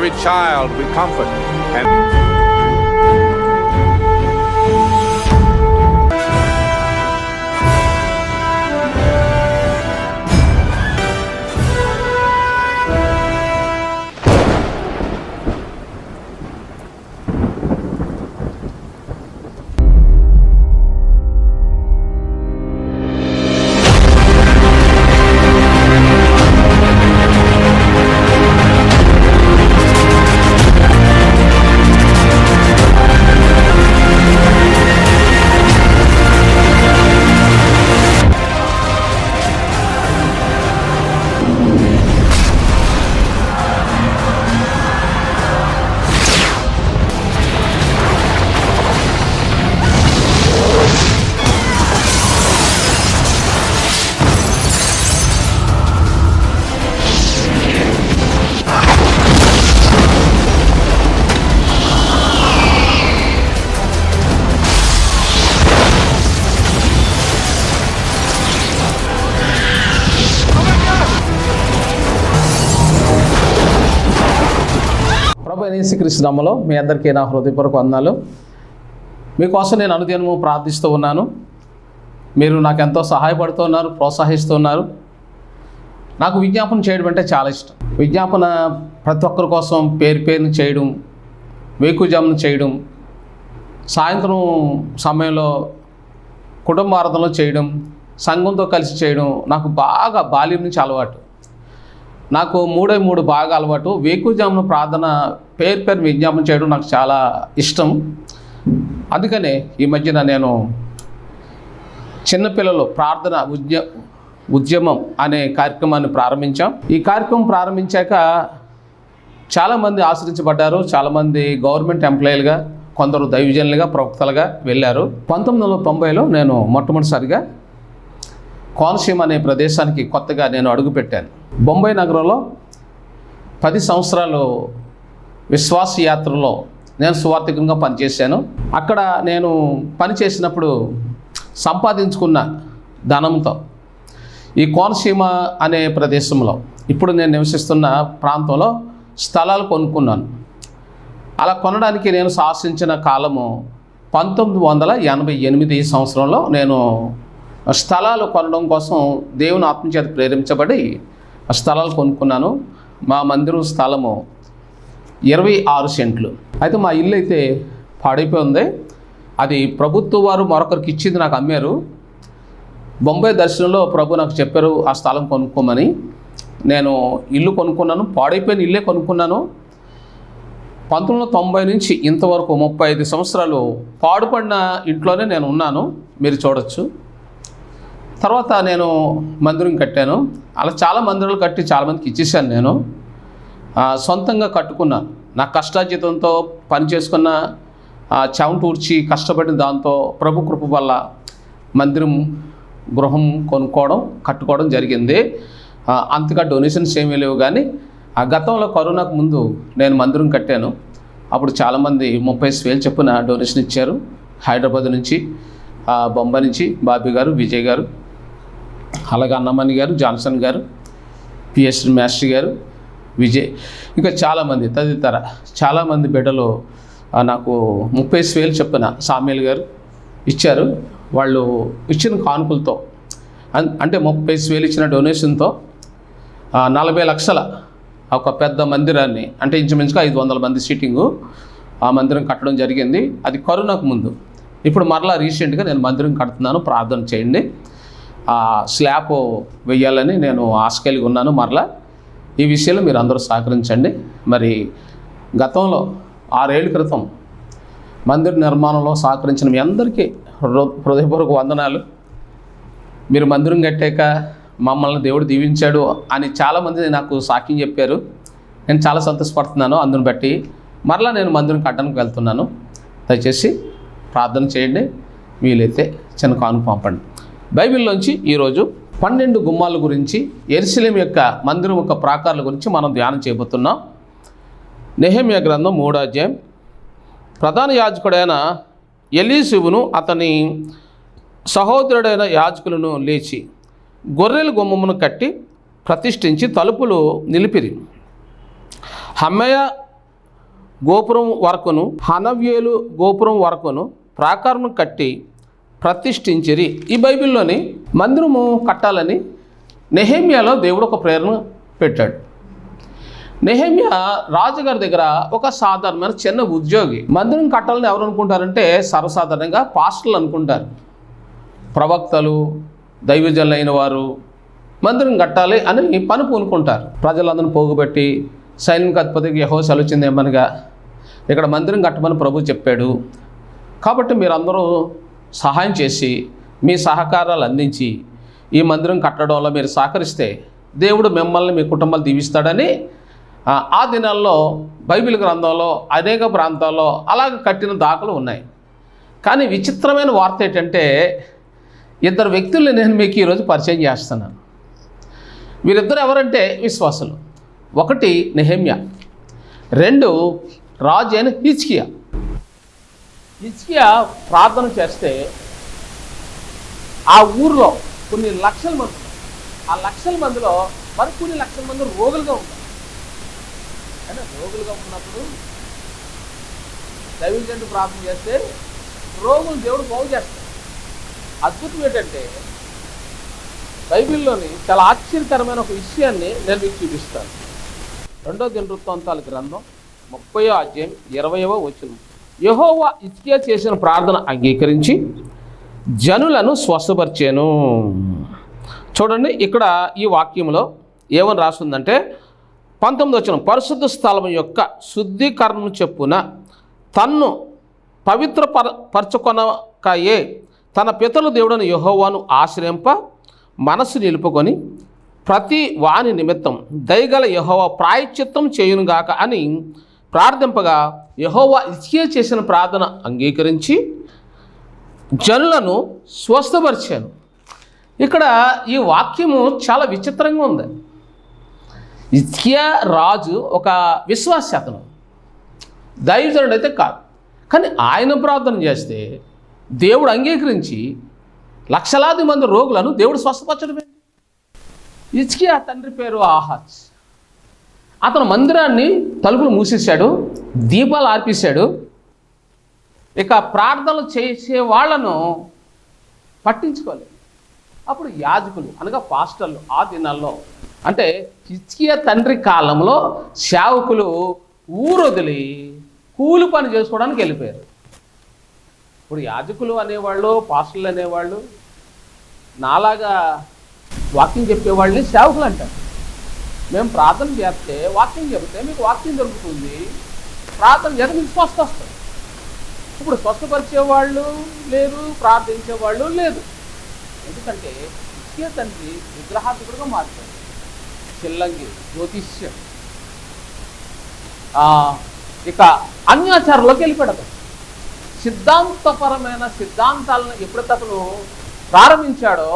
every child with comfort and యేసుక్రీస్తు నామములో మీ అందరికీ నా హృదయపూర్వక వందనాలు. మీకోసం నేను అనుదినము ప్రార్థిస్తూ ఉన్నాను. మీరు నాకు ఎంతో సహాయపడుతున్నారు, ప్రోత్సహిస్తున్నారు. నాకు విజ్ఞాపన చేయడం అంటే చాలా ఇష్టం. విజ్ఞాపన ప్రతి ఒక్కరి కోసం పేరును చేయడం, వేకుజామున చేయడం, సాయంత్రం సమయంలో కుటుంబ ఆరాధనలో చేయడం, సంఘంతో కలిసి చేయడం నాకు బాగా బాల్యం నుంచి అలవాటు. నాకు మూడు బాగా అలవాటు. వేకుజామున ప్రార్థన పేరు విజ్ఞాపన చేయడం నాకు చాలా ఇష్టం. అందుకనే ఈ మధ్యన నేను చిన్నపిల్లలు ప్రార్థన ఉద్యమం అనే కార్యక్రమాన్ని ప్రారంభించాం. ఈ కార్యక్రమం ప్రారంభించాక చాలామంది ఆశ్రయించబడ్డారు. చాలామంది గవర్నమెంట్ ఎంప్లాయీలుగా, కొందరు దైవజనులుగా, ప్రవక్తలుగా వెళ్ళారు. 1990లో నేను మొట్టమొదటిసారిగా కోనసీమ అనే ప్రదేశానికి కొత్తగా నేను అడుగుపెట్టాను. బొంబాయి నగరంలో 10 సంవత్సరాలు విశ్వాస యాత్రలో నేను సువార్థికంగా పనిచేశాను. అక్కడ నేను పనిచేసినప్పుడు సంపాదించుకున్న ధనంతో ఈ కోనసీమ అనే ప్రదేశంలో, ఇప్పుడు నేను నివసిస్తున్న ప్రాంతంలో స్థలాలు కొనుక్కున్నాను. అలా కొనడానికి నేను సాహసించిన కాలము 1988 సంవత్సరంలో నేను స్థలాలు కొనడం కోసం దేవుని ఆత్మచేత ప్రేరేపించబడి స్థలాలు కొనుక్కున్నాను. మా మందిరం స్థలము 26 సెంట్లు. అయితే మా ఇల్లు అయితే పాడైపోయి ఉంది. అది ప్రభుత్వ వారు మరొకరికి ఇచ్చింది, నాకు అమ్మారు. బొంబాయి దర్శనంలో ప్రభు నాకు చెప్పారు ఆ స్థలం కొనుక్కోమని. నేను ఇల్లు కొనుక్కున్నాను, పాడైపోయిన ఇల్లే కొనుక్కున్నాను. 1990 నుంచి ఇంతవరకు 35 సంవత్సరాలు పాడుపడిన ఇంట్లోనే నేను ఉన్నాను, మీరు చూడొచ్చు. తర్వాత నేను మందిరం కట్టాను. అలా చాలా మందిరాలు కట్టి చాలామందికి ఇచ్చేసాను. నేను సొంతంగా కట్టుకున్నాను. నా కష్టార్జితంతో పని చేసుకున్న చెమటూర్చి కష్టపడిన దాంతో ప్రభు కృప వల్ల మందిరం గృహం కట్టుకోవడం జరిగింది. అంతగా డొనేషన్స్ ఏమీ లేవు. కానీ ఆ గతంలో కరోనాకు ముందు నేను మందిరం కట్టాను. అప్పుడు చాలామంది 30,000 చొప్పున డొనేషన్ ఇచ్చారు. హైదరాబాద్ నుంచి, బొంబాయి నుంచి బాబీ గారు, విజయ్ గారు, అలాగే అన్నమణి గారు, జాన్సన్ గారు, పిఎస్డి మాస్టర్ గారు, విజయ్, ఇంకా చాలామంది తదితర చాలామంది బిడ్డలు నాకు 30,000 చొప్పున సామ్యుల్ గారు ఇచ్చారు. వాళ్ళు ఇచ్చిన కానుకలతో, అంటే 30,000 ఇచ్చిన డొనేషన్తో 40 లక్షల ఒక పెద్ద మందిరాన్ని, అంటే ఇంచుమించుగా 500 మంది సీటింగు ఆ మందిరం కట్టడం జరిగింది. అది కరోనాకు ముందు. ఇప్పుడు మరలా రీసెంట్గా నేను మందిరం కడుతున్నాను, ప్రార్థన చేయండి. స్లాబ్ వెయ్యాలని నేను ఆశ కలిగి ఉన్నాను. మరలా ఈ విషయంలో మీరు అందరూ సహకరించండి. మరి గతంలో 6 ఏళ్ల క్రితం మందిర నిర్మాణంలో సహకరించిన మీ అందరికీ హృదయపూర్వక వందనాలు. మీరు మందిరం కట్టాక మమ్మల్ని దేవుడు దీవించాడు అని చాలామంది నాకు సాక్ష్యం చెప్పారు. నేను చాలా సంతోషపడుతున్నాను. అందుని బట్టి మరలా నేను మందిరం కట్టడానికి వెళ్తున్నాను. దయచేసి ప్రార్థన చేయండి, వీలైతే చిన్న కానుక పంపండి. బైబిల్లోంచి ఈరోజు 12 గుమ్మాల గురించి, యెరూషలేము యొక్క మందిరం యొక్క ప్రాకారాల గురించి మనం ధ్యానం చేయబోతున్నాం. నెహెమ్యా గ్రంథం 3వ అధ్యాయం. ప్రధాన యాజకుడైన ఎలీషువును అతని సహోదరుడైన యాజకులను లేచి గొర్రెల గుమ్మమును కట్టి ప్రతిష్ఠించి తలుపులు నిలిపిరి. హమ్మయ్య గోపురం వరకును హనవ్యేలు గోపురం వరకును ప్రాకారం కట్టి ప్రతిష్ఠించిరి. ఈ బైబిల్లోని మందిరము కట్టాలని నెహెమ్యాలో దేవుడు ఒక ప్రేరణ పెట్టాడు. నెహెమ్యా రాజుగారి దగ్గర ఒక సాధారణమైన చిన్న ఉద్యోగి. మందిరం కట్టాలని ఎవరు అనుకుంటారంటే సర్వసాధారణంగా పాస్టర్లు అనుకుంటారు. ప్రవక్తలు, దైవజనులైన వారు మందిరం కట్టాలి అని పని పూనుకుంటారు. ప్రజలందరిని పోగుబెట్టి సైనికాధిపతికి యెహోవా సెలవిచ్చింది ఏమనగా ఇక్కడ మందిరం కట్టమని ప్రభు చెప్పాడు, కాబట్టి మీరందరూ సహాయం చేసి మీ సహకారాలు అందించి ఈ మందిరం కట్టడంలో మీరు సహకరిస్తే దేవుడు మిమ్మల్ని మీ కుటుంబాలు దీవిస్తాడని ఆ దినాల్లో బైబిల్ గ్రంథంలో అనేక ప్రాంతాల్లో అలాగ కట్టిన దాఖలు ఉన్నాయి. కానీ విచిత్రమైన వార్త ఏంటంటే ఇద్దరు వ్యక్తుల్ని నేను మీకు ఈరోజు పరిచయం చేస్తున్నాను. వీరిద్దరు ఎవరంటే విశ్వాసులు. ఒకటి నెహెమ్యా, రెండు రాజు అయిన హిజ్కియా. హిజ్కియా ప్రార్థన చేస్తే ఆ ఊర్లో కొన్ని లక్షల మంది, ఆ లక్షల మందిలో మరి కొన్ని లక్షల మంది రోగులుగా ఉంటారు. కానీ రోగులుగా ఉన్నప్పుడు దైవజనుడు ప్రార్థన చేస్తే రోగులు దేవుడు బాగు చేస్తాడు. అద్భుతం ఏంటంటే బైబిల్లోని చాలా ఆశ్చర్యకరమైన ఒక విషయాన్ని నేను మీకు చూపిస్తాను. 2వ దినవృత్తాంతాల గ్రంథం 30వ అధ్యాయం 20వ వచనం. యెహోవా హిజ్కియా చేసిన ప్రార్థన అంగీకరించి జనులను స్వస్థపరిచాను. చూడండి, ఇక్కడ ఈ వాక్యంలో ఏమని రాస్తుందంటే 19వ వచనం, పరిశుద్ధ స్థలం యొక్క శుద్ధీకరణ చెప్పున తన్ను పవిత్రపరచుకొనకయే తన పితరుల దేవుడైన యెహోవాను ఆశ్రయింప మనసు నిలుపుకొని ప్రతి వాని నిమిత్తం దయగల యెహోవా ప్రాయశ్చిత్తం చేయునుగాక అని ప్రార్థింపగా యెహోవా హిజ్కియా చేసిన ప్రార్థన అంగీకరించి జనులను స్వస్థపరిచాను. ఇక్కడ ఈ వాక్యము చాలా విచిత్రంగా ఉంది. హిజ్కియా రాజు ఒక విశ్వాసి, అతను దైవజనుడు అయితే కాదు. కానీ ఆయన ప్రార్థన చేస్తే దేవుడు అంగీకరించి లక్షలాది మంది రోగులను దేవుడు స్వస్థపరచడమే. హిజ్కియా తండ్రి పేరు ఆహాజ్. అతను మందిరాన్ని తలుపులు మూసేశాడు, దీపాలు ఆర్పేశాడు. ఇక ప్రార్థనలు చేసే వాళ్ళను పట్టించుకోలేదు. అప్పుడు యాజకులు అనగా పాస్టర్లు ఆ దినాల్లో, అంటే హిజ్కియా తండ్రి కాలంలో సేవకులు ఊరొదిలి కూలి పని చేసుకోవడానికి వెళ్ళిపోయారు. ఇప్పుడు యాజకులు అనేవాళ్ళు, పాస్టర్లు అనేవాళ్ళు నాలాగా వాక్యం చెప్పేవాళ్ళని సేవకులు అంటారు. మేము ప్రార్థన చేస్తే వాక్యం చెబితే మీకు వాక్యం దొరుకుతుంది, ప్రార్థన చేస్తే మీకు స్వస్థ వస్తుంది. ఇప్పుడు స్వస్థపరిచేవాళ్ళు లేరు, ప్రార్థించేవాళ్ళు లేదు. ఎందుకంటే హిజ్కియా తండ్రి విగ్రహార్థకుడుగా మార్చాడు. చిల్లంగి, జ్యోతిష్యం, ఇక అన్యాచారంలోకి వెళ్ళిపోయాడు. సిద్ధాంతపరమైన సిద్ధాంతాలను ఎప్పుడైతే అతను ప్రారంభించాడో,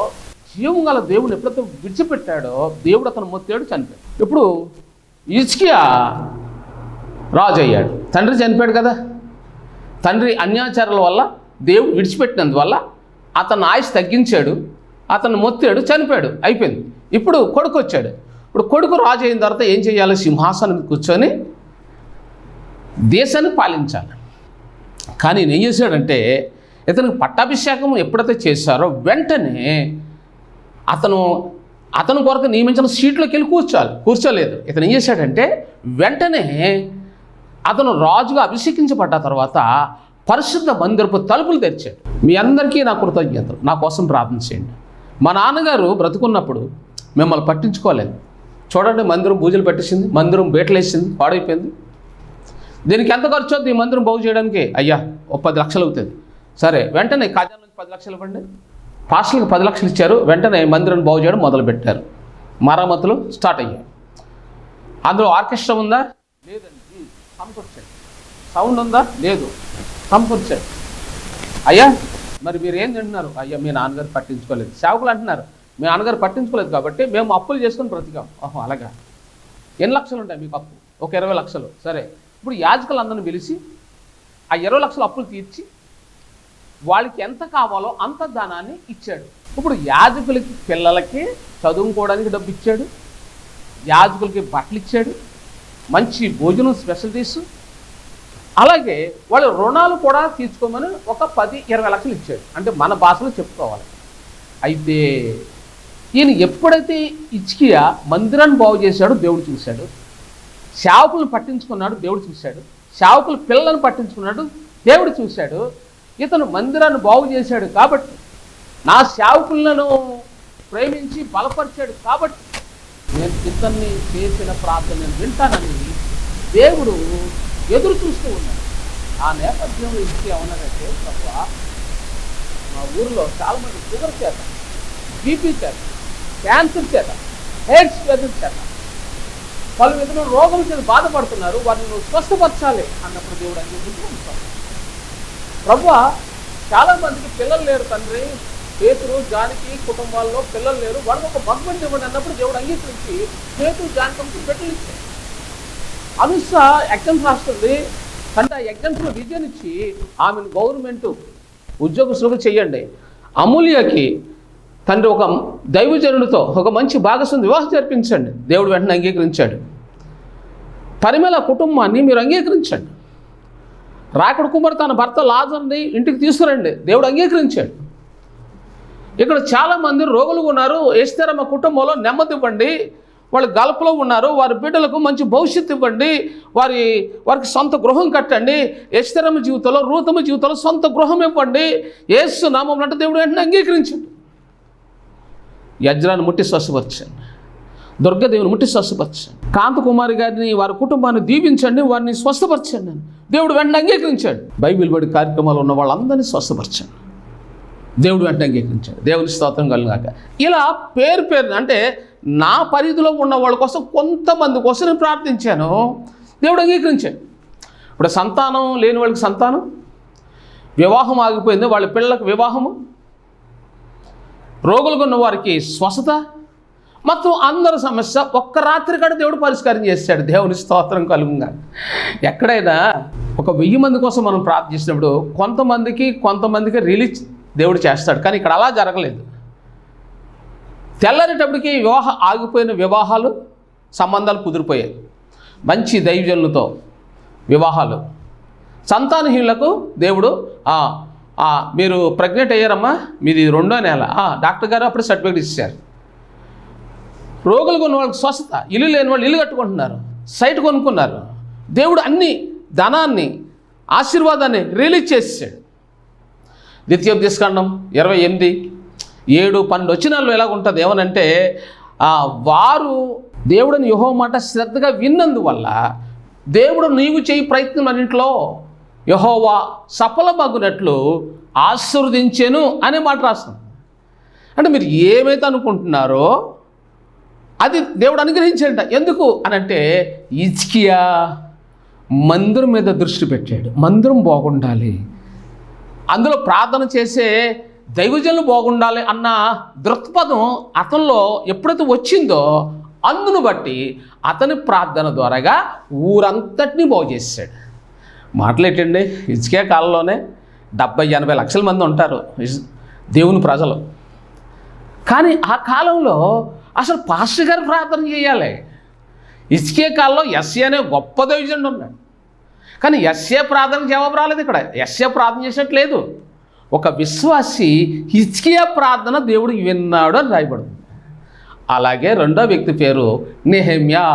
జీవం గల దేవుని ఎప్పుడైతే విడిచిపెట్టాడో దేవుడు అతను మొత్తాడు, చనిపోయాడు. ఇప్పుడు హిజ్కియా రాజు అయ్యాడు. తండ్రి చనిపోయాడు కదా, తండ్రి అన్యాచారాల వల్ల దేవుడు విడిచిపెట్టినందువల్ల అతను ఆయుష్ తగ్గించాడు, అతను మొత్తాడు, చనిపోయాడు, అయిపోయింది. ఇప్పుడు కొడుకు వచ్చాడు. ఇప్పుడు కొడుకు రాజు అయిన తర్వాత ఏం చేయాలి? సింహాసనం కూర్చొని దేశాన్ని పాలించాలి. కానీ ఈయన ఏం చేశాడంటే, ఇతనికి పట్టాభిషేకం ఎప్పుడైతే చేశారో వెంటనే అతను కొరకు నియమించిన సీట్లోకి వెళ్ళి కూర్చోలేదు. ఇతను ఏం చేశాడంటే వెంటనే అతను రాజుగా అభిషేకించబడ్డ తర్వాత పరిశుద్ధ మందిరపు తలుపులు తెరిచాడు. మీ అందరికీ నా కృతజ్ఞతలు, నా కోసం ప్రార్థన చేయండి. మా నాన్నగారు బ్రతుకున్నప్పుడు మిమ్మల్ని పట్టించుకోలేదు. చూడండి, మందిరం బూజులు పెట్టేసింది, మందిరం బేటలేసింది, పాడైపోయింది. దీనికి ఎంత ఖర్చు అవుతుంది ఈ మందిరం బాగు చేయడానికి? అయ్యా ఓ 10 లక్షలు అవుతుంది. సరే, వెంటనే ఖజానా నుంచి 10 లక్షలు ఇవ్వండి. పాస్టర్లకు 10 లక్షలు ఇచ్చారు. వెంటనే మందిరాన్ని బాగు చేయడం మొదలుపెట్టారు. మరమ్మతులు స్టార్ట్ అయ్యాయి. అందులో ఆర్కెస్ట్రా ఉందా? లేదండి, సమకూర్చండి. సౌండ్ ఉందా? లేదు, సమకూర్చండి. అయ్యా మరి మీరు ఏం తింటున్నారు? అయ్యా మీ నాన్నగారు పట్టించుకోలేదు. సేవకులు అంటున్నారు మీ నాన్నగారు పట్టించుకోలేదు కాబట్టి మేము అప్పులు చేసుకొని బ్రతికాం. ఓహో అలాగా, ఎన్ని లక్షలు ఉంటాయి మీకు అప్పు? ఒక 20 లక్షలు. సరే, ఇప్పుడు యాజకులందరిని పిలిచి ఆ 20 లక్షల అప్పులు తీర్చి వాళ్ళకి ఎంత కావాలో అంత దానాన్ని ఇచ్చాడు. ఇప్పుడు యాజకులకి పిల్లలకి చదువుకోవడానికి డబ్బు ఇచ్చాడు, యాజకులకి బట్టలు ఇచ్చాడు, మంచి భోజనం స్పెషలిటీస్, అలాగే వాళ్ళు రుణాలు కూడా తీర్చుకోమని ఒక 10-20 లక్షలు ఇచ్చాడు. అంటే మన భాషలో చెప్పుకోవాలి. అయితే ఈయన ఎప్పుడైతే హిజ్కియా మందిరాన్ని బాగు చేశాడో దేవుడు చూశాడు, సేవకులను పట్టించుకున్నాడు దేవుడు చూశాడు, సేవకుల పిల్లలను పట్టించుకున్నాడు దేవుడు చూశాడు. ఇతను మందిరాన్ని బాగు చేశాడు కాబట్టి, నా సేవకులను ప్రేమించి బలపరిచాడు కాబట్టి నేను ఇతన్ని చేసిన ప్రార్థన నేను వింటానని దేవుడు ఎదురు చూస్తూ ఉన్నాడు. ఆ నేపథ్యంలో హిజ్కియా ఉన్నాడంటే, ప్రభువా మా ఊరిలో చాలామంది షుగర్ చేత, బీపీ చేత, క్యాన్సర్ చేత, ఎయిడ్స్ వ్యాధుల చేత, పలు విధమైన రోగం చేత బాధపడుతున్నారు, వారిని నువ్వు స్వస్థపరచాలి అన్నప్పుడు దేవుడు అంగీకరించుకుంటాడు. ప్రభువా చాలామందికి పిల్లలు లేరు తండ్రి, పేతురు జానికి కుటుంబాల్లో పిల్లలు లేరు, వాళ్ళకి ఒక మగబిడ్డ ఇవ్వండి అన్నప్పుడు దేవుడు అంగీకరించి పేతురు జానకంకి బిడ్డలు ఇచ్చాడు. అనుష ఎగ్జామ్స్ రాస్తుంది, అంటే ఆ ఎగ్జామ్స్లో విజయనిచ్చి ఆమెను గవర్నమెంట్ ఉద్యోగస్తులుగా చెయ్యండి. అమూల్యకి తండ్రి ఒక దైవజనుడితో ఒక మంచి భాగస్వామి వివాహం జరిపించండి, దేవుడు వెంటనే అంగీకరించాడు. పరిమళ కుటుంబాన్ని మీరు అంగీకరించండి. రాకడ కుమార్ తన భర్త లాజర్ని ఇంటికి తీసుకురండి, దేవుడు అంగీకరించాడు. ఇక్కడ చాలామంది రోగులు ఉన్నారు, ఎస్తేరమ్మ కుటుంబంలో నెమ్మది ఇవ్వండి, వాళ్ళు గల్పలో ఉన్నారు, వారి బిడ్డలకు మంచి భవిష్యత్తు ఇవ్వండి, వారికి సొంత గృహం కట్టండి, ఎస్తేరమ్మ జీవితంలో రూతమ్మ జీవితంలో సొంత గృహం ఇవ్వండి, యేసు నామమున అంటే దేవుడు వెంటనే అంగీకరించండి. యజ్రాన్ని ముట్టి స్వస్థపరచండి, దుర్గదేవిని ముట్టి స్వస్థపరచండి, కాంతకుమారి గారిని వారి కుటుంబాన్ని దీవించండి, వారిని స్వస్థపరచండి అని దేవుడు వెంటనే అంగీకరించాడు. బైబిల్ బడి కార్యక్రమాలు ఉన్న వాళ్ళందరినీ స్వస్థపరచండి, దేవుడు వెంటనే అంగీకరించాడు. దేవుని స్తోత్రం కలుగాక. ఇలా పేరు అంటే నా పరిధిలో ఉన్న వాళ్ళ కోసం, కొంతమంది కోసం నేను ప్రార్థించాను, దేవుడు అంగీకరించాడు. ఇప్పుడు సంతానం లేని వాళ్ళకి సంతానం, వివాహం ఆగిపోయింది వాళ్ళ పిల్లలకు వివాహము, రోగులుగా ఉన్న వారికి స్వస్థత, మొత్తం అందరి సమస్య ఒక్క రాత్రి కాడ దేవుడు పరిష్కారం చేశాడు. దేవుని స్తోత్రం కలుగుగా. ఎక్కడైనా ఒక 1000 మంది కోసం మనం ప్రార్థించినప్పుడు కొంతమందికి రిలీజ్ దేవుడు చేస్తాడు, కానీ ఇక్కడ అలా జరగలేదు. తెల్లరేటప్పటికి ఆగిపోయిన వివాహాలు, సంబంధాలు కుదిరిపోయాయి. మంచి దైవజనులతో వివాహాలు. సంతానహీనులకు దేవుడు మీరు ప్రెగ్నెంట్ అయ్యారమ్మా, మీది 2వ నెల, డాక్టర్ గారు అప్పుడు సర్టిఫికేట్ ఇచ్చారు. రోగులు కొన్న వాళ్ళకి స్వస్థత, ఇల్లు లేని వాళ్ళు ఇల్లు కట్టుకుంటున్నారు, సైట్ కొనుక్కున్నారు. దేవుడు అన్ని ధనాన్ని, ఆశీర్వాదాన్ని రిలీజ్ చేసేసాడు. ద్వితీయోపదేశకాండం 28:7-12 వచనాల్లో ఎలాగ ఉంటుంది ఏమనంటే, వారు దేవుడిని యెహోవా మాట శ్రద్ధగా విన్నందువల్ల దేవుడు నీవు చేయి ప్రయత్నం అన్నింటిలో యెహోవా సఫలమగునట్లు ఆశీర్వదించెను అనే మాట రాస్తుంది. అంటే మీరు ఏమైతే అనుకుంటున్నారో అది దేవుడు అనుగ్రహించాడంట. ఎందుకు అనంటే, హిజ్కియా మందిరం మీద దృష్టి పెట్టాడు. మందిరం బాగుండాలి, అందులో ప్రార్థన చేసే దైవజనులు బాగుండాలి అన్న దృక్పథం అతనిలో ఎప్పుడైతే వచ్చిందో, అందును బట్టి అతని ప్రార్థన ద్వారాగా ఊరంతటినీ బాగు చేశాడు. మాటలేటండి, హిజ్కియా కాలంలోనే 70-80 లక్షల మంది ఉంటారు దేవుని ప్రజలు. కానీ ఆ కాలంలో అసలు పాస్టర్ గారు ప్రార్థన చేయాలి. హిజ్కియా కాలంలో యెషయా అనే గొప్ప దైవజనుడు ఉన్నాడు, కానీ యెషయా ప్రార్థనకు జవాబు రాలేదు. ఇక్కడ యెషయా ప్రార్థన చేసినట్లేదు. ఒక విశ్వాసి హిజ్కియా ప్రార్థన దేవుడు విన్నాడు అని రాయబడింది. అలాగే 2వ వ్యక్తి పేరు నెహెమ్యా.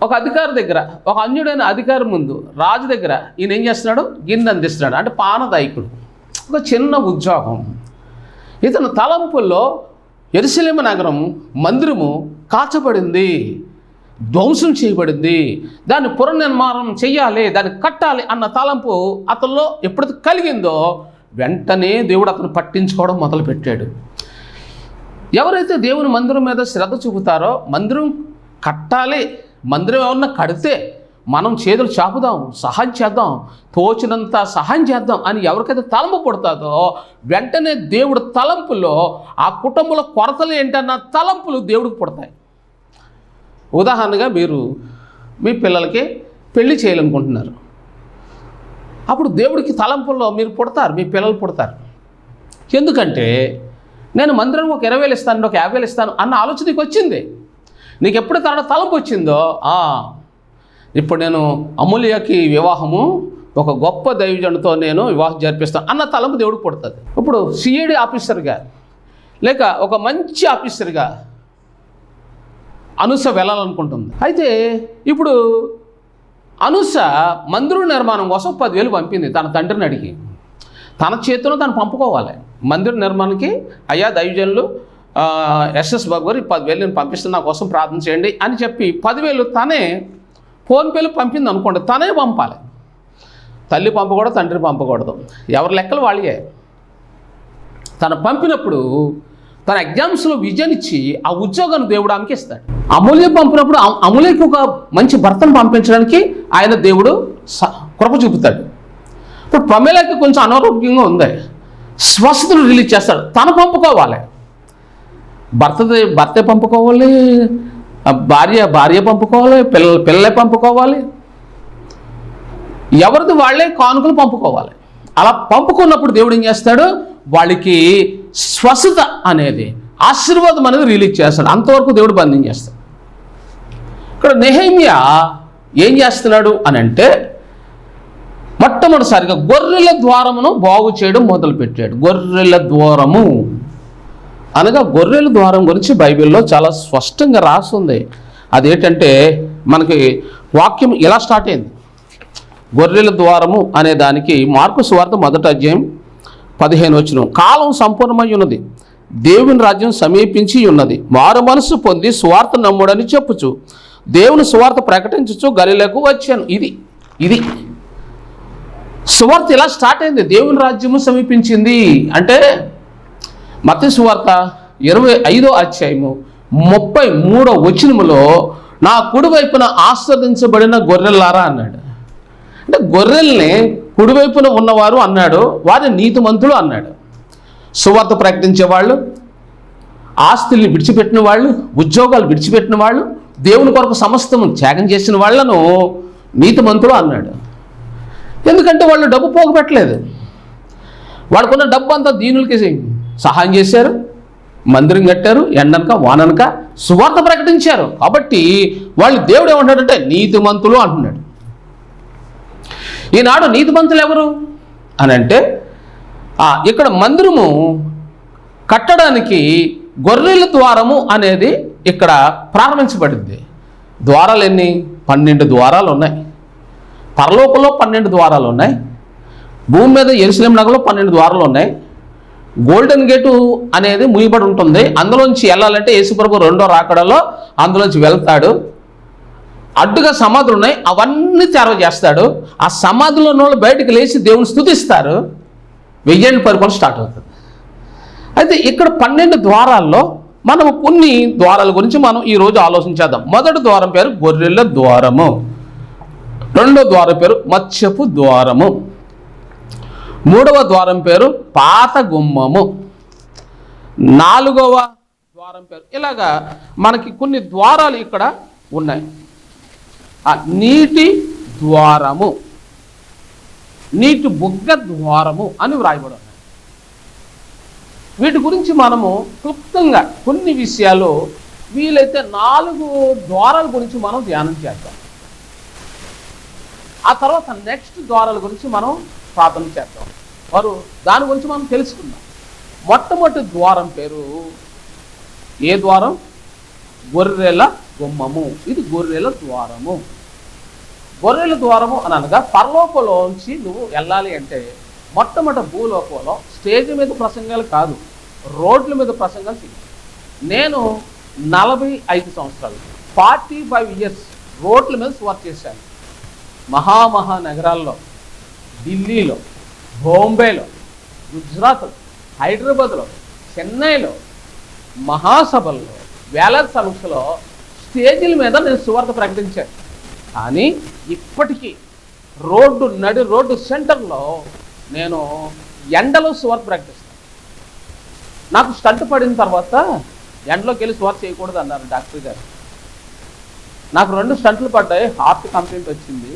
ఒక అధికారి దగ్గర, ఒక అన్యుడైన అధికారి ముందు, రాజు దగ్గర ఈయన ఏం చేస్తున్నాడు, గిన్నె అందిస్తున్నాడు. అంటే పానదాయకుడు, ఒక చిన్న ఉద్యోగం. ఇతను తలంపుల్లో యెరూషలేము నగరం మందిరము కాచబడింది, ధ్వంసం చేయబడింది, దాన్ని పునర్నిర్మాణం చెయ్యాలి, దాన్ని కట్టాలి అన్న తలంపు అతనిలో ఎప్పుడైతే కలిగిందో వెంటనే దేవుడు అతను పట్టించుకోవడం మొదలుపెట్టాడు. ఎవరైతే దేవుని మందిరం మీద శ్రద్ధ చూపుతారో, మందిరం కట్టాలి, మందిరం ఏమన్నా కడితే మనం చేతులు చాపుదాం, సహాయం చేద్దాం, తోచినంత సహాయం చేద్దాం అని ఎవరికైతే తలంపు పుడతాదో వెంటనే దేవుడు తలంపులో ఆ కుటుంబంలో కొరతలు ఏంటన్న తలంపులు దేవుడికి పుడతాయి. ఉదాహరణగా మీరు మీ పిల్లలకి పెళ్లి చేయాలనుకుంటున్నారు, అప్పుడు దేవుడికి తలంపుల్లో మీరు పుడతారు, మీ పిల్లలు పుడతారు. ఎందుకంటే నేను మందిరానికి ఒక 20,000 ఇస్తాను, ఒక 50,000 ఇస్తాను అన్న ఆలోచన నీకు వచ్చింది. నీకు ఎప్పుడు తలంపు వచ్చిందో ఇప్పుడు నేను అమూల్యకి వివాహము ఒక గొప్ప దైవజనుడితో నేను వివాహం జరిపిస్తాను అన్న తలంపు దేవుడికి పుడుతుంది. ఇప్పుడు సిఐడి ఆఫీసర్గా లేక ఒక మంచి ఆఫీసర్గా అనుస వెళ్ళాలనుకుంటుంది. అయితే ఇప్పుడు అనుస మందిరం నిర్మాణం కోసం 10,000 పంపింది తన తండ్రిని అడిగి. తన చేతిలో తను పంపుకోవాలి. మందిర నిర్మాణానికి అయ్యా దైవజనులు ఎస్ఎస్ బాబు గారు 10,000 నేను పంపిస్తున్నా నా కోసం ప్రార్థన చేయండి అని చెప్పి 10,000 తనే ఫోన్పేలో పంపింది అనుకోండి. తనే పంపాలి. తల్లి పంపకూడదు, తండ్రి పంపకూడదు, ఎవరి లెక్కలు వాళ్ళే. తను పంపినప్పుడు తన ఎగ్జామ్స్లో విజయం ఇచ్చి ఆ ఉద్యోగాన్ని దేవుడు ఆమెకి ఇస్తాడు. అమూల్య పంపినప్పుడు అమూల్యకి ఒక మంచి భర్తను పంపించడానికి ఆయన దేవుడు కృప చూపుతాడు. ఇప్పుడు ప్రమేలకి కొంచెం అనారోగ్యంగా ఉంది, స్వస్థతను రిలీజ్ చేస్తాడు. తను పంపుకోవాలి, భర్తే పంపుకోవాలి, భార్య పంపుకోవాలి, పిల్లలే పంపుకోవాలి, ఎవరిది వాళ్ళే కానుకలు పంపుకోవాలి. అలా పంపుకున్నప్పుడు దేవుడు ఏం చేస్తాడు, వాళ్ళకి స్వస్థత అనేది ఆశీర్వాదం అనేది రిలీజ్ చేస్తాడు. అంతవరకు దేవుడు బంధించేస్తాడు. ఇక్కడ నెహెమ్యా ఏం చేస్తున్నాడు అని అంటే మొట్టమొదటిసారిగా గొర్రెల ద్వారమును బాగు చేయడం మొదలుపెట్టాడు. గొర్రెల ద్వారము అనగా గొర్రెల ద్వారం గురించి బైబిల్లో చాలా స్పష్టంగా రాస్తుంది. అదేంటంటే మనకి వాక్యం ఇలా స్టార్ట్ అయింది. గొర్రెల ద్వారము అనే దానికి మార్కు సువార్త 1వ అధ్యాయం 15 వచనం, కాలం సంపూర్ణమై ఉన్నది, దేవుని రాజ్యం సమీపించి ఉన్నది, మారు మనసు పొంది సువార్త నమ్ముడని చెప్పుచు దేవుని సువార్త ప్రకటించుచు గలిలకు వచ్చాను. ఇది సువార్త ఇలా స్టార్ట్ అయింది. దేవుని రాజ్యము సమీపించింది అంటే మత్తయి సువార్త 25వ అధ్యాయము 33వ వచనములో నా కుడివైపున ఆస్వాదించబడిన గొర్రెలారా అన్నాడు. అంటే గొర్రెల్ని కుడివైపున ఉన్నవారు అన్నాడు, వారిని నీతిమంతులు అన్నాడు. సువార్త ప్రకటించే వాళ్ళు, ఆస్తుల్ని విడిచిపెట్టిన వాళ్ళు, ఉద్యోగాలు విడిచిపెట్టిన వాళ్ళు, దేవుని కొరకు సమస్తము త్యాగం చేసిన వాళ్ళను నీతిమంతులు అన్నాడు. ఎందుకంటే వాళ్ళు డబ్బు పోగపెట్టలేదు. వాళ్ళకున్న డబ్బు అంతా దీనులకి సహాయం చేశారు, మందిరం కట్టారు, ఎండనక వాననక సువార్త ప్రకటించారు. కాబట్టి వాళ్ళు దేవుడు ఏమంటాడంటే నీతిమంతులు అంటున్నాడు. ఈనాడు నీతిమంతులు ఎవరు అని అంటే ఇక్కడ మందిరము కట్టడానికి గొర్రెల ద్వారము అనేది ఇక్కడ ప్రారంభించబడింది. ద్వారాలు ఎన్ని? 12 ద్వారాలు ఉన్నాయి. పరలోకంలో 12 ద్వారాలు ఉన్నాయి. భూమి మీద యెరూషలేము నగరంలో 12 ద్వారాలు ఉన్నాయి. గోల్డెన్ గేటు అనేది మూయబడి ఉంటుంది. అందులోంచి వెళ్ళాలంటే యేసుప్రభు 2వ రాకడలో అందులోంచి వెళ్తాడు. అడ్డుగా సమాధులు ఉన్నాయి, అవన్నీ తెరవ చేస్తాడు. ఆ సమాధిలో ఉన్న వాళ్ళు బయటకు లేచి దేవుని స్తుతిస్తారు. 1000 పరిపాలన స్టార్ట్ అవుతుంది. అయితే ఇక్కడ 12 ద్వారాల్లో మనం కొన్ని ద్వారాల గురించి మనం ఈరోజు ఆలోచించేద్దాం. మొదటి ద్వారం పేరు గొర్రెల ద్వారము, రెండో ద్వారం పేరు మత్స్యపు ద్వారము, మూడవ ద్వారం పేరు పాత గుమ్మము, 4వ ద్వారం పేరు ఇలాగా మనకి కొన్ని ద్వారాలు ఇక్కడ ఉన్నాయి. నీటి ద్వారము, నీటి బుగ్గ ద్వారము అని వ్రాయబడి ఉన్నాయి. వీటి గురించి మనము క్లుప్తంగా కొన్ని విషయాలు వీలైతే 4 ద్వారాల గురించి మనం ధ్యానం చేద్దాం. ఆ తర్వాత నెక్స్ట్ ద్వారాల గురించి మనం ప్రార్థన చేద్దాం. దాని గురించి మనం తెలుసుకుందాం. మొట్టమొదటి ద్వారం పేరు ఏ ద్వారం? గొర్రెల గుమ్మము. ఇది గొర్రెల ద్వారము. గొర్రెల ద్వారము అని అనగా పరలోకంలోంచి నువ్వు వెళ్ళాలి అంటే మొట్టమొదటి భూలోకంలో స్టేజ్ మీద ప్రసంగాలు కాదు, రోడ్ల మీద ప్రసంగాలు చేయాలి. నేను 45 సంవత్సరాలు 45 ఇయర్స్ రోడ్ల మీద సువార్త చేశాను. మహానగరాల్లో, ఢిల్లీలో, బాంబేలో, గుజరాత్లో, హైదరాబాద్లో, చెన్నైలో, మహాసభల్లో, వేలాది సంఖ్యలో స్టేజీల మీద నేను సువార్త ప్రకటించాను. కానీ ఇప్పటికీ రోడ్డు సెంటర్లో నేను ఎండలో సువార్త ప్రకటిస్తాను. నాకు స్టంట్ పడిన తర్వాత ఎండలోకి వెళ్ళి సువార్త చేయకూడదు అన్నారు డాక్టర్ గారు. నాకు 2 స్టంట్లు పడ్డాయి, హార్ట్ కంప్లైంట్ వచ్చింది.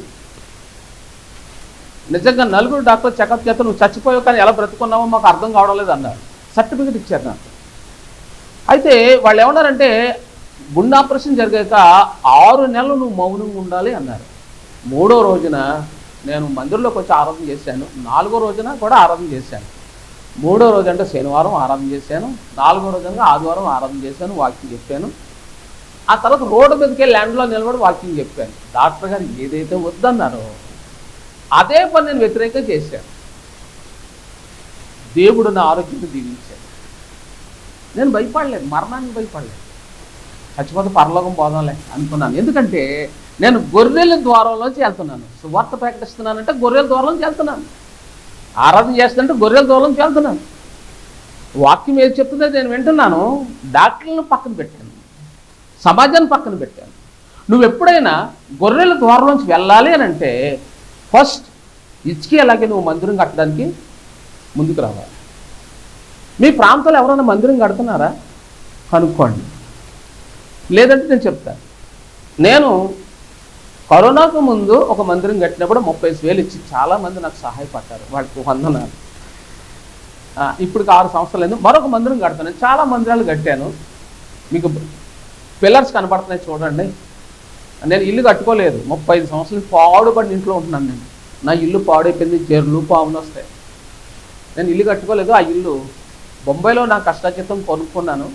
నిజంగా 4 డాక్టర్ చెకప్ చేత నువ్వు చచ్చిపోయావు కానీ ఎలా బ్రతుకున్నావో మాకు అర్థం కావడం లేదు అన్నారు. సర్టిఫికెట్ ఇచ్చారు నాకు. అయితే వాళ్ళు ఏమన్నారంటే గుండె ఆపరేషన్ జరిగాక 6 నెలలు నువ్వు మౌనంగా ఉండాలి అన్నారు. మూడో రోజున నేను మందిరంలోకి వచ్చి ఆరాధన చేశాను. 4వ రోజున కూడా ఆరాధన చేశాను. మూడో రోజు అంటే శనివారం ఆరాధన చేశాను. 4వ రోజు అంటే ఆదివారం ఆరాధన చేశాను, వాక్యం చెప్పాను. ఆ తర్వాత రోడ్డు మీదకి ల్యాండ్లో నిలబడి వాక్యం చెప్పాను. డాక్టర్ గారు ఏదైతే వద్దన్నారో అదే పని నేను వ్యతిరేకంగా చేశాను. దేవుడు నా ఆరోగ్యాన్ని దీవించాడు. నేను భయపడలేదు, మరణానికి భయపడలేదు. చచ్చిపోతే పరలోకం పోదాంలే అనుకున్నాను. ఎందుకంటే నేను గొర్రెల ద్వారంలోంచి వెళ్తున్నాను. సువార్త ప్రకటిస్తున్నానంటే గొర్రెల ద్వారంలోంచి వెళ్తున్నాను. ఆరాధన చేస్తుంటే గొర్రెల ద్వారంలోంచి వెళ్తున్నాను. వాక్యం ఏది చెప్తుందో నేను వింటున్నాను. డాక్టర్లను పక్కన పెట్టాను, సమాజాన్ని పక్కన పెట్టాను. నువ్వు ఎప్పుడైనా గొర్రెల ద్వారంలోంచి వెళ్ళాలి అని అంటే ఫస్ట్ ఇచ్చుకేలాగే నువ్వు మందిరం కట్టడానికి ముందుకు రావాలి. మీ ప్రాంతంలో ఎవరైనా మందిరం కడుతున్నారా కనుక్కోండి. లేదంటే నేను చెప్తాను. నేను కరోనాకు ముందు ఒక మందిరం కట్టినప్పుడు 35,000 ఇచ్చి చాలామంది నాకు సహాయపడ్డారు. వాళ్ళకి వందనాలు. ఇప్పుడు 6 సంవత్సరాలు మరొక మందిరం కడతాను. చాలా మందిరాలు కట్టాను. మీకు పిల్లర్స్ కనపడుతున్నాయి చూడండి. నేను ఇల్లు కట్టుకోలేదు. 35 సంవత్సరాలు పాడుపడిన ఇంట్లో ఉంటున్నాను. నేను నా ఇల్లు పాడైపోయింది, జర్లు పాములు వస్తాయి. నేను ఇల్లు కట్టుకోలేదు. ఆ ఇల్లు బొంబాయిలో నా కష్టాచితం కొనుక్కున్నాను.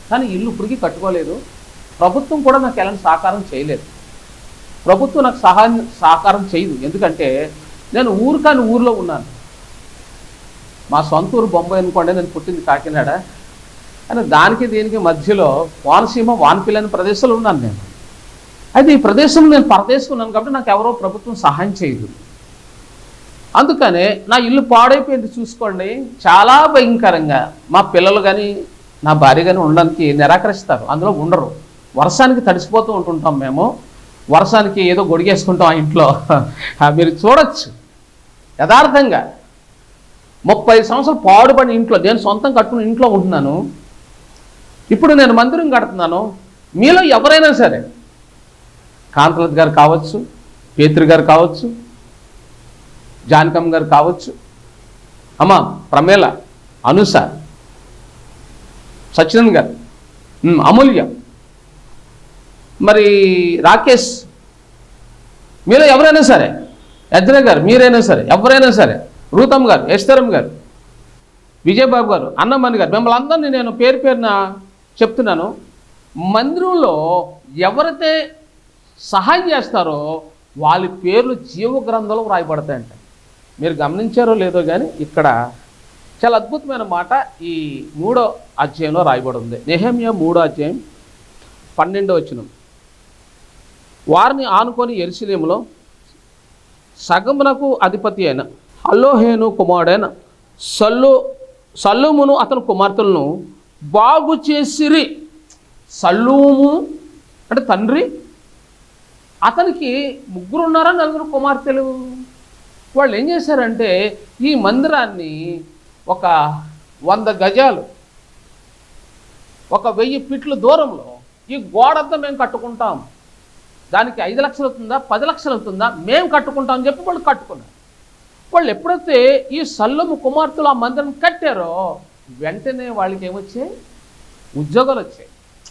కానీ ఇల్లు ఇప్పటికీ కట్టుకోలేదు. ప్రభుత్వం కూడా నాకు ఎలాంటి సహకారం చేయలేదు. ప్రభుత్వం నాకు సహకారం చేయదు. ఎందుకంటే నేను ఊరికాని ఊరిలో ఉన్నాను. మా సొంత ఊరు బొంబాయి అనుకోండి, నేను పుట్టింది కాకినాడ. కానీ దానికి దీనికి మధ్యలో వానసీమ వానపిల్లి అనే ప్రదేశంలో ఉన్నాను నేను. అయితే ఈ ప్రదేశంలో నేను పరదేశుకున్నాను కాబట్టి నాకు ఎవరో ప్రభుత్వం సహాయం చేయదు. అందుకనే నా ఇల్లు పాడైపోయింది చూసుకోండి. చాలా భయంకరంగా మా పిల్లలు కానీ నా భార్య కానీ ఉండడానికి నిరాకరిస్తారు. అందులో ఉండరు. వర్షానికి తడిసిపోతూ ఉంటుంటాం మేము. వర్షానికి ఏదో గొడిగేసుకుంటాం ఆ ఇంట్లో. మీరు చూడొచ్చు యథార్థంగా 30 సంవత్సరాలు పాడుపడిన ఇంట్లో, నేను సొంతం కట్టుకున్న ఇంట్లో ఉంటున్నాను. ఇప్పుడు నేను మందిరం కడుతున్నాను. మీలో ఎవరైనా సరే, కాంతలత్ గారు కావచ్చు, పేతురు గారు కావచ్చు, జానకమ్మ గారు కావచ్చు, అమ్మ ప్రమేల, అనుష, సచిన్ గారు, అమూల్య, మరి రాకేష్, మీలో ఎవరైనా సరే, యజ్ఞ గారు మీరైనా సరే, ఎవరైనా సరే, రూతమ్ గారు, ఎస్తరం గారు, విజయబాబు గారు, అన్నమణి గారు, మిమ్మల్ని అందరినీ నేను పేరు పేరున చెప్తున్నాను. మందిరంలో ఎవరైతే సహాయం చేస్తారో వాళ్ళ పేర్లు జీవ గ్రంథంలో వ్రాయబడతాయంట. మీరు గమనించారో లేదో కానీ ఇక్కడ చాలా అద్భుతమైన మాట ఈ 3వ అధ్యాయంలో రాయబడి ఉంది. నెహెమ్యా 3వ అధ్యాయం 12వ వచనం. వారిని ఆనుకొని యెరూషలేములో సగమునకు అధిపతి అయిన అల్లోహేను కుమారుడైన సల్లూమును అతని కుమార్తెలను బాగు చేసిరి. సల్లూము అంటే తండ్రి, అతనికి 3 ఉన్నారా 4 కుమార్తెలు. వాళ్ళు ఏం చేశారంటే ఈ మందిరాన్ని ఒక 100 గజాలు, ఒక 1000 ఫీట్ల దూరంలో ఈ గోడంతా మేము కట్టుకుంటాం, దానికి 5 లక్షలు అవుతుందా 10 లక్షలు అవుతుందా మేము కట్టుకుంటాం అని చెప్పి వాళ్ళు కట్టుకున్నారు. వాళ్ళు ఎప్పుడైతే ఈ సల్లము కుమార్తెలు ఆ మందిరం కట్టారో వెంటనే వాళ్ళకి ఏమొచ్చాయి, ఉద్యోగాలు వచ్చాయి.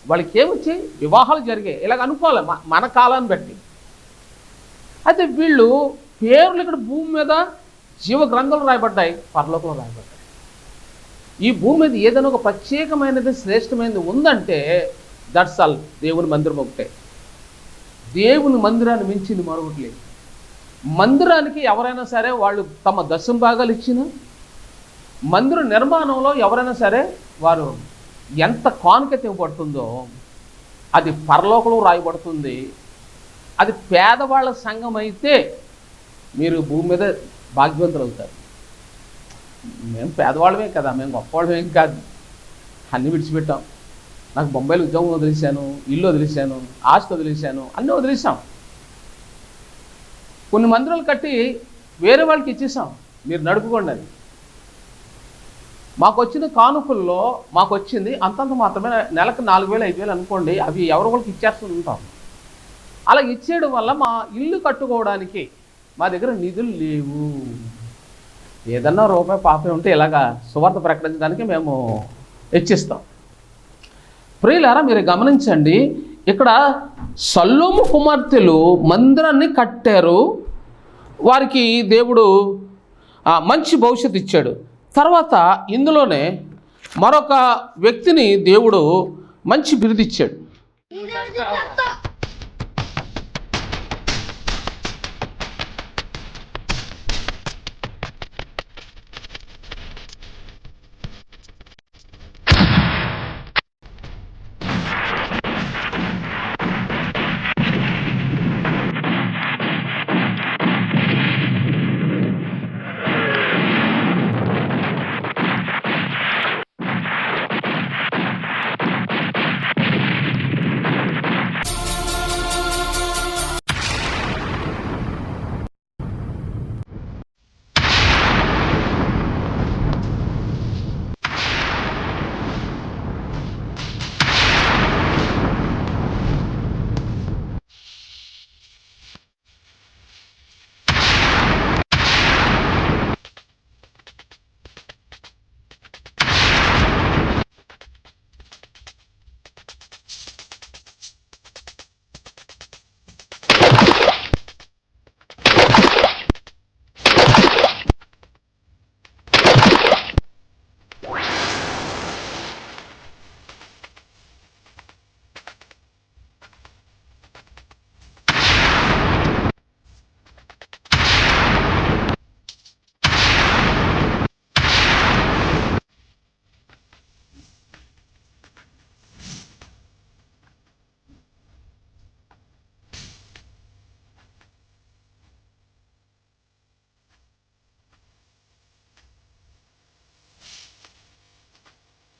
వాళ్ళకి ఏమొచ్చాయి, వివాహాలు జరిగాయి. ఇలాగ అనుకోవాలి మన కాలాన్ని బట్టి. అయితే వీళ్ళు పేర్లు ఇక్కడ భూమి మీద జీవ గ్రంథంలో రాయబడ్డాయి, పరలోకంలో రాయబడ్డాయి. ఈ భూమి మీద ఏదైనా ఒక ప్రత్యేకమైనది శ్రేష్టమైనది ఉందంటే దట్స్ ఆల్, దేవుని మందిరం ఒకటే. దేవుని మందిరాన్ని మించింది మరొకటి లేదు. మందిరానికి ఎవరైనా సరే వాళ్ళు తమ దశమ భాగాలు ఇచ్చిన, మందిర నిర్మాణంలో ఎవరైనా సరే వారు ఎంత కానుక ఇవ్వబడుతుందో అది పరలోకంలో రాయబడుతుంది. అది పేదవాళ్ళ సంఘం అయితే మీరు భూమి మీద భాగ్యవంతులు అవుతారు. మేము పేదవాళ్ళమే కదా, మేము గొప్పవాళ్ళమేం కాదు. అన్నీ విడిచిపెట్టాం. నాకు బొంబాయిలో ఉద్యోగం వదిలేశాను, ఇల్లు వదిలేశాను, ఆస్తి వదిలేశాను, అన్నీ వదిలేసాం. కొన్ని మందిరాలు కట్టి వేరే వాళ్ళకి ఇచ్చేసాం, మీరు నడుపుకోండి అని. మాకు వచ్చిన కానుకల్లో మాకు వచ్చింది అంతంత మాత్రమే. నెలకు 4,000 5,000 అనుకోండి, అవి ఎవరో వాళ్ళకి ఇచ్చేస్తూ ఉంటాం. అలా ఇచ్చేయడం వల్ల మా ఇల్లు కట్టుకోవడానికి మా దగ్గర నిధులు లేవు. ఏదన్నా రూపాయి పాపం ఉంటే ఇలాగా సువార్త ప్రకటించడానికి మేము ఇచ్చిస్తాం. ప్రియులారా, మీరు గమనించండి, ఇక్కడ సొలొమోను కుమార్తెలు మందిరాన్ని కట్టారు, వారికి దేవుడు మంచి భవిష్యత్తు ఇచ్చాడు. తర్వాత ఇందులోనే మరొక వ్యక్తిని దేవుడు మంచి బిరుదిచ్చాడు.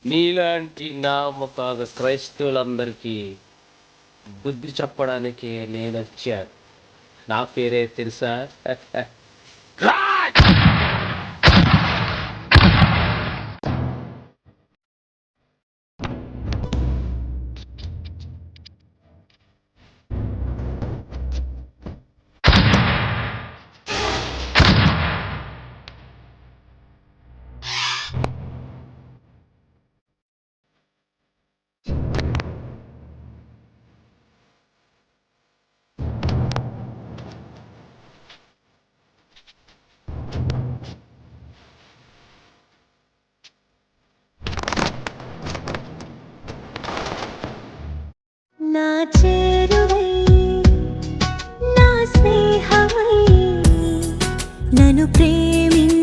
నీలాంటి నామకాద క్రైస్తవులందరికీ బుద్ధి చెప్పడానికి నేను వచ్చాను. నా పేరే తెలుసా? నా చేరువై నా స్నేహమై నన్ను ప్రేమించు